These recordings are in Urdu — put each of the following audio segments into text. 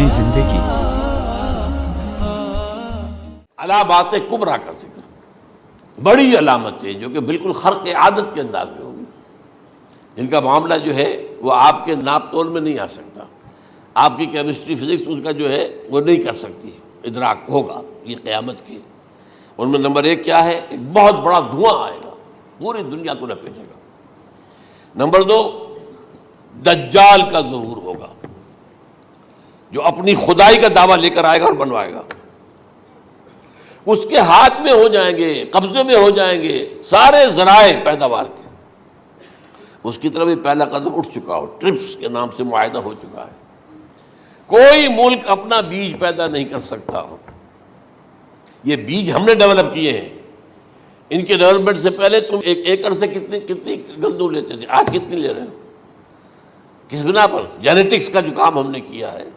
نئی زندگی۔ علامات کبریٰ کا ذکر، بڑی علامتیں جو کہ بالکل خرق عادت کے انداز میں ہوگی، جن کا معاملہ جو ہے وہ آپ کے ناپ تول میں نہیں آ سکتا، آپ کی کیمسٹری فزکس اس کا جو ہے وہ نہیں کر سکتی، ادراک ہوگا یہ قیامت کی۔ ان میں نمبر ایک کیا ہے؟ ایک بہت بڑا دھواں آئے گا، پوری دنیا کو لپیٹے گا۔ نمبر دو، دجال کا ظہور ہوگا، جو اپنی خدائی کا دعویٰ لے کر آئے گا اور بنوائے گا۔ اس کے ہاتھ میں ہو جائیں گے، قبضے میں ہو جائیں گے سارے ذرائع پیداوار کے۔ اس کی طرف بھی پہلا قدم اٹھ چکا ہو، ٹرپس کے نام سے معاہدہ ہو چکا ہے۔ کوئی ملک اپنا بیج پیدا نہیں کر سکتا ہو، یہ بیج ہم نے ڈیولپ کیے ہیں۔ ان کے ڈیولپمنٹ سے پہلے تم ایک ایکڑ سے کتنی گندم لیتے تھے، آج کتنی لے رہے ہو؟ کس بنا پر؟ جینیٹکس کا جو کام ہم نے کیا ہے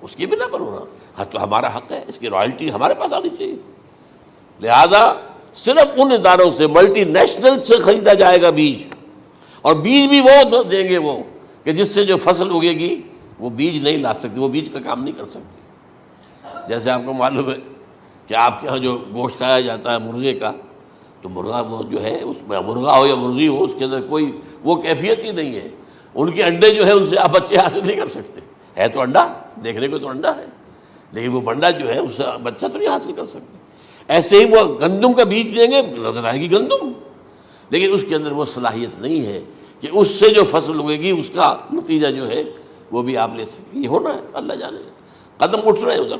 اس کی بنا پر ہونا۔ ہاں تو ہمارا حق ہے، اس کی رائلٹی ہمارے پاس آنی چاہیے۔ لہذا صرف ان اداروں سے، ملٹی نیشنل سے خریدا جائے گا بیج، اور بیج بھی وہ دیں گے وہ کہ جس سے جو فصل اگے گی وہ بیج نہیں لا سکتی، وہ بیج کا کام نہیں کر سکتی۔ جیسے آپ کو معلوم ہے کہ آپ کے ہاں جو گوشت کھایا جاتا ہے مرغے کا، تو مرغا وہ جو ہے اس میں، مرغا ہو یا مرغی ہو، اس کے اندر کوئی وہ کیفیت ہی نہیں ہے۔ ان کے انڈے جو ہے ان سے آپ بچے حاصل نہیں کر سکتے، ہے تو انڈا، دیکھنے کو تو انڈا ہے، لیکن وہ بنڈا جو ہے اس سے بچہ تو نہیں حاصل کر سکتے۔ ایسے ہی وہ گندم کا بیج دیں گے، نظر آئے گی گندم، لیکن اس کے اندر وہ صلاحیت نہیں ہے کہ اس سے جو فصل اگے گی اس کا نتیجہ جو ہے وہ بھی آپ لے سکیں۔ یہ ہونا ہے، اللہ جانے، قدم اٹھ رہے ہیں ادھر۔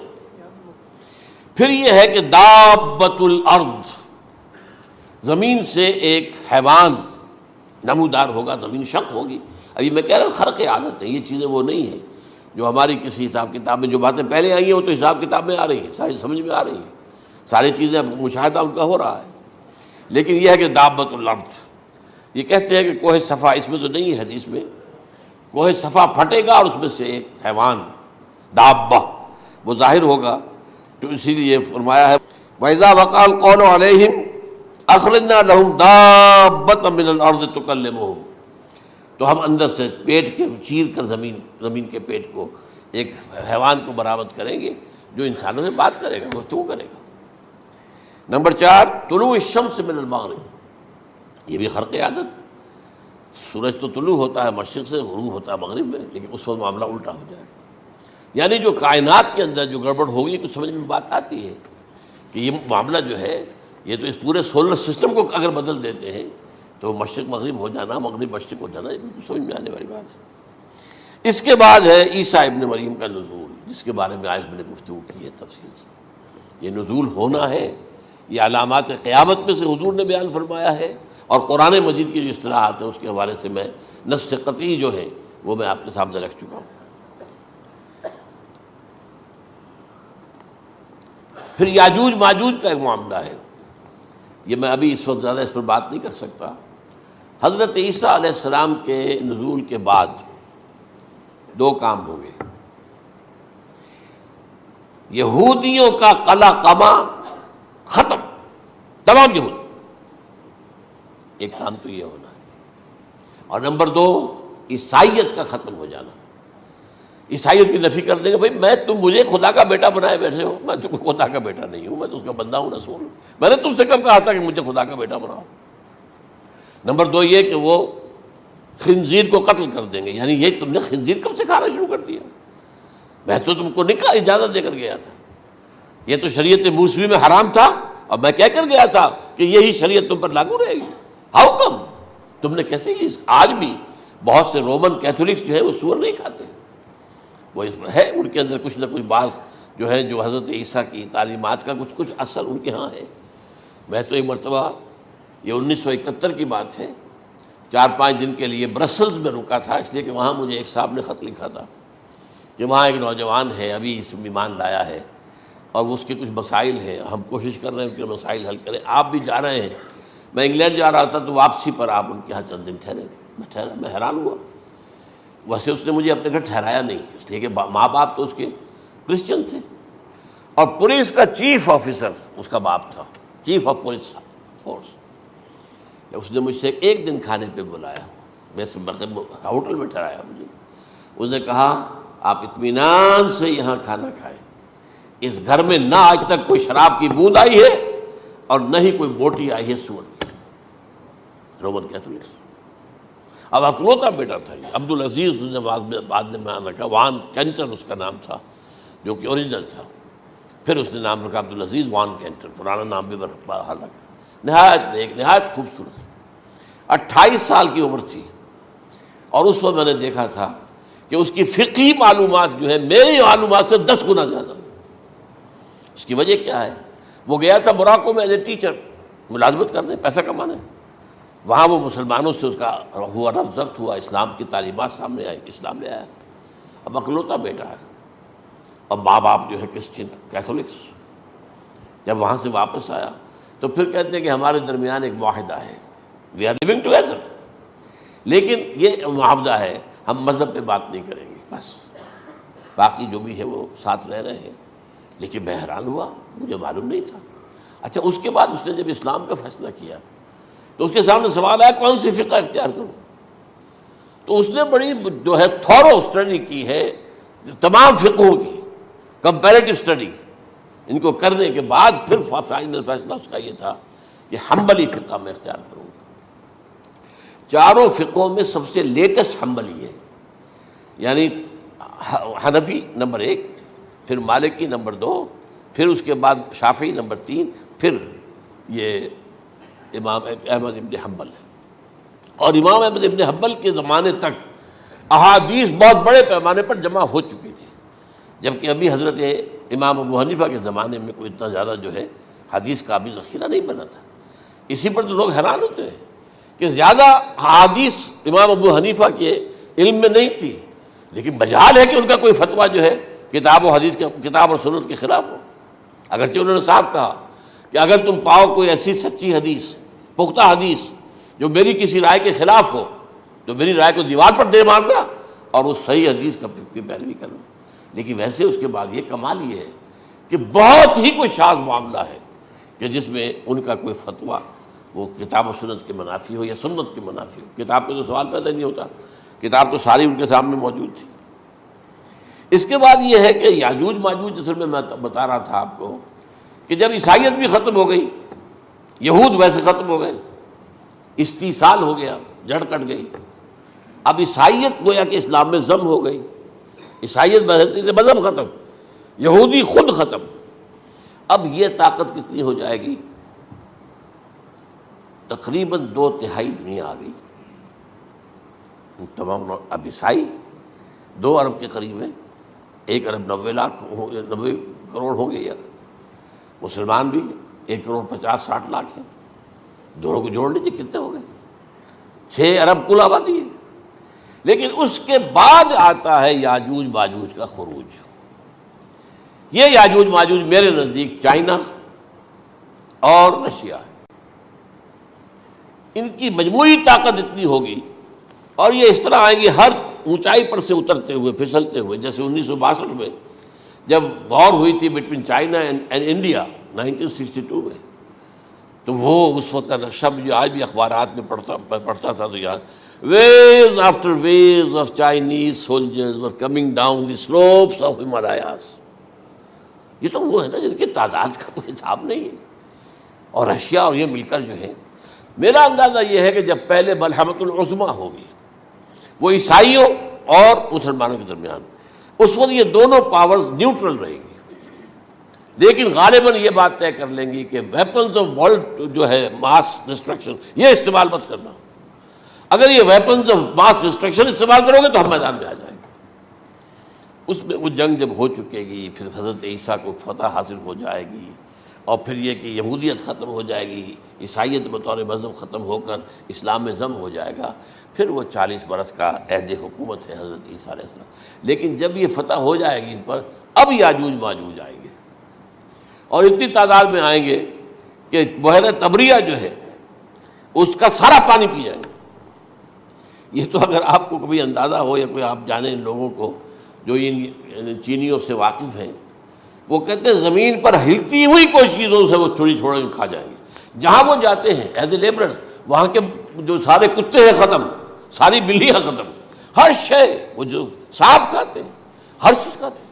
پھر یہ ہے کہ دابۃ الارض، زمین سے ایک حیوان نمودار ہوگا، زمین شق ہوگی۔ ابھی میں کہہ رہا ہوں خرق عادت ہے، یہ چیزیں وہ نہیں ہیں جو ہماری کسی حساب کتاب میں جو باتیں پہلے آئی ہیں وہ تو حساب کتاب میں آ رہی ہیں، ساری سمجھ میں آ رہی ہیں، ساری چیزیں مشاہدہ ان کا ہو رہا ہے۔ لیکن یہ ہے کہ دابۃ الارض، یہ کہتے ہیں کہ کوہ صفا، اس میں تو نہیں ہے حدیث میں، کوہ صفا پھٹے گا اور اس میں سے ایک حیوان دابہ وہ ظاہر ہوگا، تو اسی لیے فرمایا ہے وَإِذَا وَقَعَ الْقَوْلُ عَلَيْهِمْ أَخْرَجْنَا لَهُمْ دَابَّةً مِّنَ الْأَرْضِ تُكَلِّمُهُمْ، تو ہم اندر سے پیٹ کے چیر کر زمین کے پیٹ کو ایک حیوان کو برآمد کریں گے جو انسانوں سے بات کرے گا، گفتگو کرے گا۔ نمبر 4، طلوع الشمس من المغرب، یہ بھی خرق عادت۔ سورج تو طلوع ہوتا ہے مشرق سے، غروب ہوتا ہے مغرب میں، لیکن اس وقت معاملہ الٹا ہو جائے، یعنی جو کائنات کے اندر جو گڑبڑ ہوگی کچھ سمجھ میں بات آتی ہے کہ یہ معاملہ جو ہے یہ تو اس پورے سولر سسٹم کو اگر بدل دیتے ہیں تو مشرق مغرب ہو جانا، مغرب مشرق ہو جانا، یہ بالکل سمجھ میں آنے والی بات ہے۔ اس کے بعد ہے عیسیٰ ابن مریم کا نزول، جس کے بارے میں آج میں نے گفتگو کی ہے تفصیل سے۔ یہ نزول ہونا ہے، یہ علامات قیامت میں سے حضور نے بیان فرمایا ہے، اور قرآن مجید کی جو اصطلاحات ہیں اس کے حوالے سے میں نص قطعی جو ہے وہ میں آپ کے سامنے رکھ چکا ہوں۔ پھر یاجوج ماجوج کا ایک معاملہ ہے، یہ میں ابھی اس وقت زیادہ اس پر بات نہیں کر سکتا۔ حضرت عیسیٰ علیہ السلام کے نزول کے بعد دو کام ہوں گے، یہودیوں کا قلع قمع ختم، تمام یہود، ایک کام تو یہ ہونا ہے، اور نمبر 2 عیسائیت کا ختم ہو جانا۔ عیسائیت کی نفی کر دیں گے، بھائی میں تم مجھے خدا کا بیٹا بنائے بیٹھے ہو، میں تم خدا کا بیٹا نہیں ہوں، میں تو اس کا بندہ ہوں، رسول ہوں، میں نے تم سے کب کہا تھا کہ مجھے خدا کا بیٹا بناؤ۔ نمبر 2 یہ کہ وہ خنزیر کو قتل کر دیں گے، یعنی یہ تم نے خنزیر کب سے کھانا شروع کر دیا؟ میں تو تم کو نکاح اجازت دے کر گیا تھا، یہ تو شریعت موسوی میں حرام تھا، اور میں کہہ کر گیا تھا کہ یہی شریعت تم پر لاگو رہے گی، ہاؤ کم تم نے کیسے یہ؟ آج بھی بہت سے رومن کیتھولکس جو ہے وہ سور نہیں کھاتے، وہ اس میں ہے ان کے اندر کچھ نہ کچھ بعض جو ہے جو حضرت عیسیٰ کی تعلیمات کا کچھ اثر ان کے ہاں ہے۔ میں تو ایک مرتبہ، یہ 1971 کی بات ہے، 4-5 دن کے لیے برسلز میں رکا تھا، اس لیے کہ وہاں مجھے ایک صاحب نے خط لکھا تھا کہ وہاں ایک نوجوان ہے، ابھی اس ایمان لایا ہے، اور اس کے کچھ مسائل ہیں، ہم کوشش کر رہے ہیں کہ مسائل حل کریں، آپ بھی جا رہے ہیں۔ میں انگلینڈ جا رہا تھا تو واپسی پر آپ ان کے یہاں چند دن ٹھہرے، میں حیران ہوا۔ ویسے اس نے مجھے اپنے گھر ٹھہرایا نہیں، اس لیے کہ ماں باپ تو اس کے کرسچن تھے، اور پولیس کا چیف آفیسر اس کا باپ تھا، چیف آف پولیس فورس۔ اس نے مجھ سے ایک دن کھانے پہ بلایا، میں ہوٹل میں ٹھہرایا مجھے، اس نے کہا آپ اطمینان سے یہاں کھانا کھائیں. اس گھر میں نہ آج تک کوئی شراب کی بوند آئی ہے اور نہ ہی کوئی بوٹی آئی ہے سور کی. Roman Catholics. اب اکلوتا بیٹا تھا یہ عبدالعزیز، نے بعد میں نام رکھا، وان کینٹر اس کا نام تھا جو کہ اوریجنل تھا. پھر اس نے نام رکھا عبدالعزیز وان کینٹر، پرانا نام بھی باہر رکھا. نہایت ایک نہایت خوبصورت. 28 سال کی عمر تھی اور اس وقت میں نے دیکھا تھا کہ اس کی فقہی معلومات جو ہے میری معلومات سے 10 گنا زیادہ. اس کی وجہ کیا ہے؟ وہ گیا تھا موراکو میں ایز اے ٹیچر ملازمت کرنے، پیسہ کمانے. وہاں وہ مسلمانوں سے اس کا ہوا رفت ضبط ہوا، اسلام کی تعلیمات سامنے آئی، اسلام لے آیا. اب اکلوتا بیٹا ہے اور ماں باپ جو ہے کرسچن کیتھولکس. جب وہاں سے واپس آیا تو پھر کہتے ہیں کہ ہمارے درمیان ایک معاہدہ ہے، وی آر لیونگ ٹوگیدر، لیکن یہ معاہدہ ہے ہم مذہب پہ بات نہیں کریں گے، بس باقی جو بھی ہے وہ ساتھ رہ رہے ہیں. لیکن میں حیران ہوا، مجھے معلوم نہیں تھا. اچھا اس کے بعد اس نے جب اسلام کا فیصلہ کیا تو اس کے سامنے سوال آیا کون سی فقہ اختیار کروں. تو اس نے بڑی جو ہے تھورو اسٹڈی کی ہے تمام فقہوں کی، کمپیریٹو اسٹڈی. ان کو کرنے کے بعد پھر فائنل فیصلہ اس کا یہ تھا کہ حنبلی فقہ میں اختیار کروں. چاروں فقہوں میں سب سے لیٹسٹ حنبلی ہے، یعنی حنفی نمبر 1، پھر مالکی نمبر 2، پھر اس کے بعد شافعی نمبر 3، پھر یہ امام احمد ابن حنبل ہے. اور امام احمد ابن حنبل کے زمانے تک احادیث بہت بڑے پیمانے پر جمع ہو چکی تھی، جبکہ ابھی حضرت امام ابو حنیفہ کے زمانے میں کوئی اتنا زیادہ جو ہے حدیث کا بھی ذخیرہ نہیں بنا تھا. اسی پر تو لوگ حیران ہوتے ہیں کہ زیادہ حدیث امام ابو حنیفہ کے علم میں نہیں تھی، لیکن مجال ہے کہ ان کا کوئی فتویٰ جو ہے کتاب و حدیث کے، کتاب اور سنت کے خلاف ہو. اگرچہ انہوں نے صاف کہا کہ اگر تم پاؤ کوئی ایسی سچی حدیث، پختہ حدیث جو میری کسی رائے کے خلاف ہو تو میری رائے کو دیوار پر دے مارنا اور اس صحیح حدیث کی پیروی کرنا. لیکن ویسے اس کے بعد یہ کمال یہ ہے کہ بہت ہی کوئی شاذ معاملہ ہے کہ جس میں ان کا کوئی فتویٰ وہ کتاب و سنت کے منافی ہو یا سنت کے منافی ہو. کتاب پہ تو سوال پیدا نہیں ہوتا، کتاب تو ساری ان کے سامنے موجود تھی. اس کے بعد یہ ہے کہ یاجوج ماجوج، اصل میں بتا رہا تھا آپ کو کہ جب عیسائیت بھی ختم ہو گئی، یہود ویسے ختم ہو گئے، استیصال ہو گیا، جڑ کٹ گئی. اب عیسائیت گویا کہ اسلام میں ضم ہو گئی. عیسائیت مذہب ختم، یہودی خود ختم. اب یہ طاقت کتنی ہو جائے گی؟ تقریباً 2/3 دنیا آ گئی. تمام اب عیسائی 2 ارب کے قریب ہیں، 1 ارب 90 کروڑ ہوں گے، یا مسلمان بھی 1 کروڑ 50-60 لاکھ ہیں. دونوں کو جوڑ لیجیے کتنے ہو گئے؟ 6 ارب کل آبادی ہے. لیکن اس کے بعد آتا ہے یاجوج ماجوج کا خروج. یہ یاجوج ماجوج میرے نزدیک چائنا اور رشیا ہے. ان کی مجموعی طاقت اتنی ہوگی اور یہ اس طرح آئیں گے ہر اونچائی پر سے اترتے ہوئے، پھسلتے ہوئے. جیسے 1962 میں جب وار ہوئی تھی بٹوین چائنا اینڈ انڈیا 1962 میں، تو وہ اس وقت کا نقشہ جو آج بھی اخبارات میں پڑھتا تھا تو یاد، waves after waves of Chinese soldiers were coming down the slopes of Himalayas. یہ تو وہ ہے نا جن کی تعداد کا کوئی حساب نہیں ہے. اور رشیا اور یہ مل کر جو ہے، میرا اندازہ یہ ہے کہ جب پہلے ملحمۃ العظمیٰ ہوگی وہ عیسائیوں اور مسلمانوں کے درمیان، اس وقت یہ دونوں پاورز نیوٹرل رہیں گی. لیکن غالباً یہ بات طے کر لیں گی کہ ویپنز آف ورلڈ جو ہے ماس ڈسٹرکشن، یہ استعمال مت کرنا. اگر یہ ویپنز آف ماس ڈسٹرکشن استعمال کرو گے تو ہم میدان میں آ جائیں گے. اس میں وہ جنگ جب ہو چکے گی، پھر حضرت عیسیٰ کو فتح حاصل ہو جائے گی، اور پھر یہ کہ یہودیت ختم ہو جائے گی، عیسائیت بطور مذہب ختم ہو کر اسلام میں ضم ہو جائے گا. پھر وہ 40 برس کا عہد حکومت ہے حضرت عیسیٰ علیہ السلام. لیکن جب یہ فتح ہو جائے گی ان پر، اب یاجوج ماجوج آئیں گے اور اتنی تعداد میں آئیں گے کہ بحیرہ طبریہ جو ہے اس کا سارا پانی پی جائیں گے. یہ تو اگر آپ کو کبھی اندازہ ہو یا کوئی آپ جانیں ان لوگوں کو جو ان چینیوں سے واقف ہیں، وہ کہتے ہیں زمین پر ہلتی ہوئی کوئی چیزوں سے وہ چھوڑی چھوڑ کھا جائیں گے. جہاں وہ جاتے ہیں ایز اے لیبرر، وہاں کے جو سارے کتے ہیں ختم، ساری بلیاں ختم، ہر شے وہ جو سانپ کھاتے ہیں. ہر چیز کھاتے ہیں،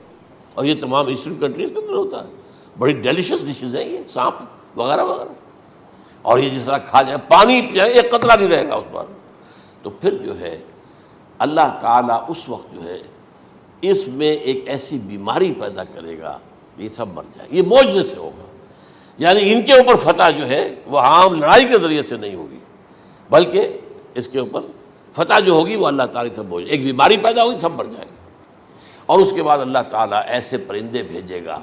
اور یہ تمام ایسٹرن کنٹریز کے اندر ہوتا ہے، بڑی ڈیلیشس ڈشز ہیں یہ، سانپ وغیرہ وغیرہ، اور یہ جس طرح کھا جائے، پانی پئے ایک قطرہ نہیں رہے گا اس پر. تو پھر جو ہے اللہ تعالیٰ اس وقت جو ہے اس میں ایک ایسی بیماری پیدا کرے گا، یہ سب مر جائے. یہ معجزے سے ہوگا، یعنی ان کے اوپر فتح جو ہے وہ عام لڑائی کے ذریعے سے نہیں ہوگی، بلکہ اس کے اوپر فتح جو ہوگی وہ اللہ تعالیٰ سے بوجھ، ایک بیماری پیدا ہوگی سب مر جائے گا. اور اس کے بعد اللہ تعالیٰ ایسے پرندے بھیجے گا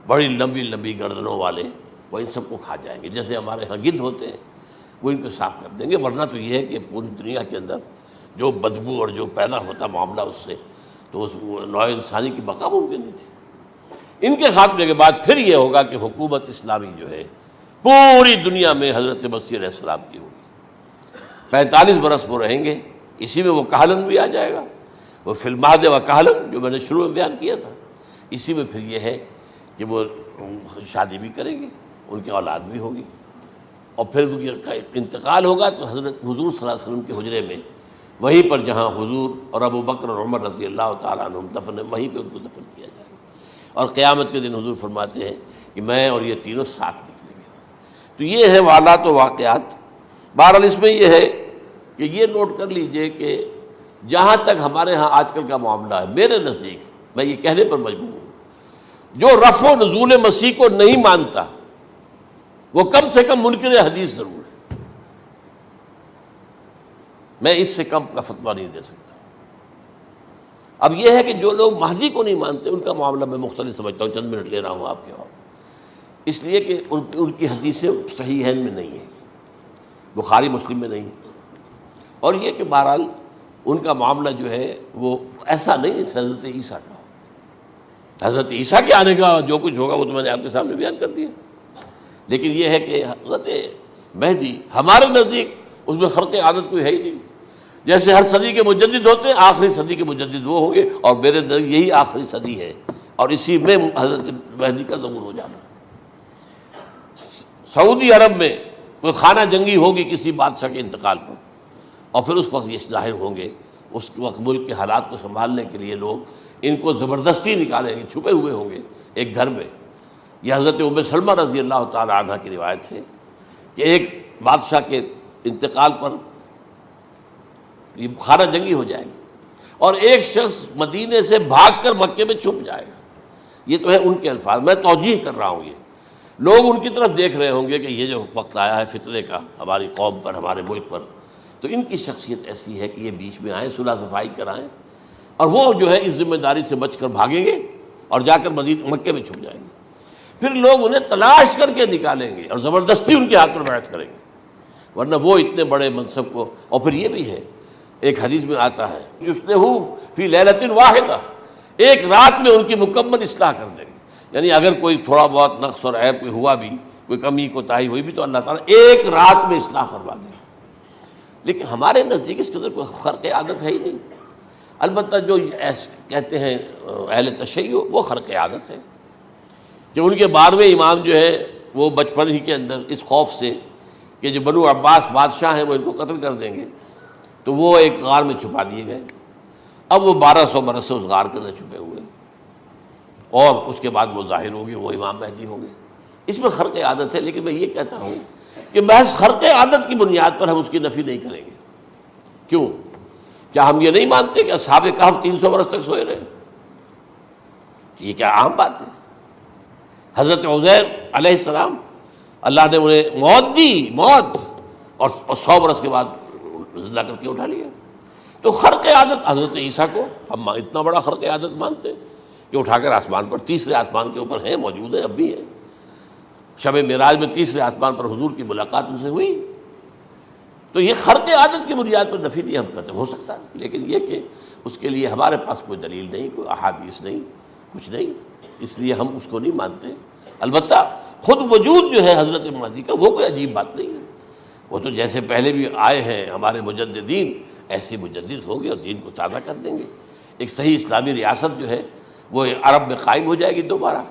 بڑی لمبی لمبی گردنوں والے، وہ ان سب کو کھا جائیں گے. جیسے ہمارے ہاں گدھ ہوتے ہیں وہ ان کو صاف کر دیں گے. ورنہ تو یہ ہے کہ پوری دنیا کے اندر جو بدبو اور جو پیدا ہوتا معاملہ اس سے، تو اس نوع انسانی کی بقا ممکن نہیں تھی. ان کے خاتمے کے بعد پھر یہ ہوگا کہ حکومت اسلامی جو ہے پوری دنیا میں حضرت مسیح علیہ السلام کی ہوگی. 45 برس وہ رہیں گے، اسی میں وہ کہلن بھی آ جائے گا، وہ فی المہد و کہلن جو میں نے شروع میں بیان کیا تھا. اسی میں پھر یہ ہے کہ وہ شادی بھی کریں گے، ان کی اولاد بھی ہوگی، اور پھر ان کا انتقال ہوگا تو حضرت حضور صلی اللہ علیہ وسلم کے حجرے میں، وہیں پر جہاں حضور اور ابو بکر اور عمر رضی اللہ تعالیٰ عنہم دفن ہیں، وہیں پہ ان کو دفن کیا جائے گا. اور قیامت کے دن حضور فرماتے ہیں کہ میں اور یہ تینوں ساتھ نکلیں گے. تو یہ ہے حالات و واقعات. بہرحال اس میں یہ ہے کہ یہ نوٹ کر لیجئے کہ جہاں تک ہمارے ہاں آج کل کا معاملہ ہے، میرے نزدیک میں یہ کہنے پر مجبور ہوں، جو رفع و نزول مسیح کو نہیں مانتا وہ کم سے کم منکر حدیث ضرور ہے. میں اس سے کم کا فتویٰ نہیں دے سکتا. اب یہ ہے کہ جو لوگ مہدی کو نہیں مانتے ان کا معاملہ میں مختلف سمجھتا ہوں. چند منٹ لے رہا ہوں آپ کے اور اس لیے کہ ان کی حدیثیں صحیحین میں نہیں ہیں، بخاری مسلم میں نہیں، اور یہ کہ بہرحال ان کا معاملہ جو ہے وہ ایسا نہیں ہے حضرت عیسیٰ کا. حضرت عیسیٰ کے آنے کا جو کچھ ہوگا وہ تو میں نے آپ کے سامنے بیان کر دیا. لیکن یہ ہے کہ حضرت مہدی ہمارے نزدیک اس میں خرق عادت کوئی ہے ہی نہیں. جیسے ہر صدی کے مجدد ہوتے ہیں، آخری صدی کے مجدد وہ ہوں گے، اور میرے نزدیک یہی آخری صدی ہے، اور اسی میں حضرت مہدی کا ظہور ہو جانا. سعودی عرب میں کوئی خانہ جنگی ہوگی کسی بادشاہ کے انتقال پر، اور پھر اس وقت یہ ظاہر ہوں گے. اس وقت ملک کے حالات کو سنبھالنے کے لیے لوگ ان کو زبردستی نکالیں گے، چھپے ہوئے ہوں گے ایک گھر میں. یہ حضرت ام سلمہ رضی اللہ تعالی عنہ کی روایت ہے کہ ایک بادشاہ کے انتقال پر یہ خانہ جنگی ہو جائے گی، اور ایک شخص مدینے سے بھاگ کر مکے میں چھپ جائے گا. یہ تو ہے ان کے الفاظ، میں توجیہ کر رہا ہوں. یہ لوگ ان کی طرف دیکھ رہے ہوں گے کہ یہ جو وقت آیا ہے فتنے کا ہماری قوم پر، ہمارے ملک پر، تو ان کی شخصیت ایسی ہے کہ یہ بیچ میں آئیں، صلح صفائی کرائیں، اور وہ جو ہے اس ذمہ داری سے بچ کر بھاگیں گے اور جا کر مکے میں چھپ جائیں گے. پھر لوگ انہیں تلاش کر کے نکالیں گے اور زبردستی ان کے ہاتھ پر بیعت کریں گے، ورنہ وہ اتنے بڑے منصب کو. اور پھر یہ بھی ہے، ایک حدیث میں آتا ہے یصلحو فی لیلۃ واحدہ، ایک رات میں ان کی مکمل اصلاح کر دیں گے. یعنی اگر کوئی تھوڑا بہت نقص اور عیب کوئی ہوا بھی، کوئی کمی کوتاہی ہوئی بھی، تو اللہ تعالیٰ ایک رات میں اصلاح کروا دیں. لیکن ہمارے نزدیک اس کے اندر کوئی خرق عادت ہے ہی نہیں. البتہ جو کہتے ہیں اہل تشیع، وہ خرق عادت ہے کہ ان کے 12ویں امام جو ہے وہ بچپن ہی کے اندر اس خوف سے کہ جو بنو عباس بادشاہ ہیں وہ ان کو قتل کر دیں گے، تو وہ ایک غار میں چھپا دیے گئے. اب وہ 1200 برس سے اس غار کے اندر چھپے ہوئے، اور اس کے بعد وہ ظاہر ہوگی، وہ امام مہدی ہوں گے. اس میں خرق عادت ہے. لیکن میں یہ کہتا ہوں کہ محض خرق عادت کی بنیاد پر ہم اس کی نفی نہیں کریں گے. کیوں؟ کیا ہم یہ نہیں مانتے کہ اصحاب کہف 300 برس تک سوئے رہے؟ یہ کیا عام بات ہے؟ حضرت عزیر علیہ السلام اللہ نے انہیں موت دی، موت، اور 100 برس کے بعد زندہ کر کے اٹھا لیا. تو خرق عادت حضرت عیسیٰ کو ہم اتنا بڑا خرق عادت مانتے ہیں کہ اٹھا کر آسمان پر، تیسرے آسمان کے اوپر ہیں، موجود ہیں، اب بھی ہیں. شب معراج میں تیسرے آسمان پر حضور کی ملاقات ان سے ہوئی. تو یہ خرق عادت کی بنیاد پر نفی نہیں ہم کرتے. ہو سکتا ہے، لیکن یہ کہ اس کے لیے ہمارے پاس کوئی دلیل نہیں، کوئی احادیث نہیں، کچھ نہیں، اس لیے ہم اس کو نہیں مانتے. البتہ خود وجود جو ہے حضرت مہدی کا وہ کوئی عجیب بات نہیں ہے. وہ تو جیسے پہلے بھی آئے ہیں ہمارے مجددین، ایسے مجدد ہوں گے اور دین کو تازہ کر دیں گے. ایک صحیح اسلامی ریاست جو ہے وہ عرب میں قائم ہو جائے گی دوبارہ.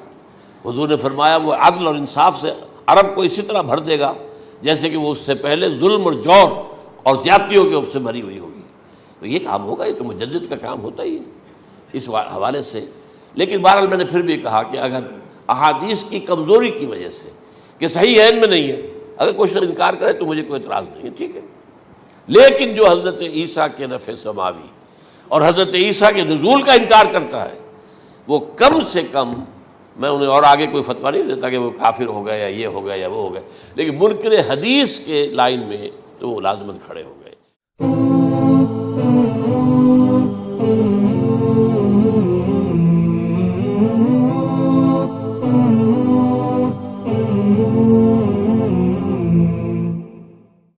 حضور نے فرمایا وہ عدل اور انصاف سے عرب کو اسی طرح بھر دے گا جیسے کہ وہ اس سے پہلے ظلم اور جور اور زیادتیوں کے سے بھری ہوئی ہوگی. تو یہ کام ہوگا، یہ تو مجدد کا کام ہوتا ہی ہے. اس حوالے سے. لیکن بہرحال میں نے پھر بھی کہا کہ اگر احادیث کی کمزوری کی وجہ سے کہ صحیح عین میں نہیں ہے، اگر کوئی شخص انکار کرے تو مجھے کوئی اعتراض نہیں ہے، ٹھیک ہے. لیکن جو حضرت عیسیٰ کے رفع سماوی اور حضرت عیسیٰ کے نزول کا انکار کرتا ہے، وہ کم سے کم، میں انہیں اور آگے کوئی فتویٰ نہیں دیتا کہ وہ کافر ہو گئے یا یہ ہو گیا یا وہ ہو گیا، لیکن منکر حدیث کے لائن میں تو وہ لازماً کھڑے ہو گئے.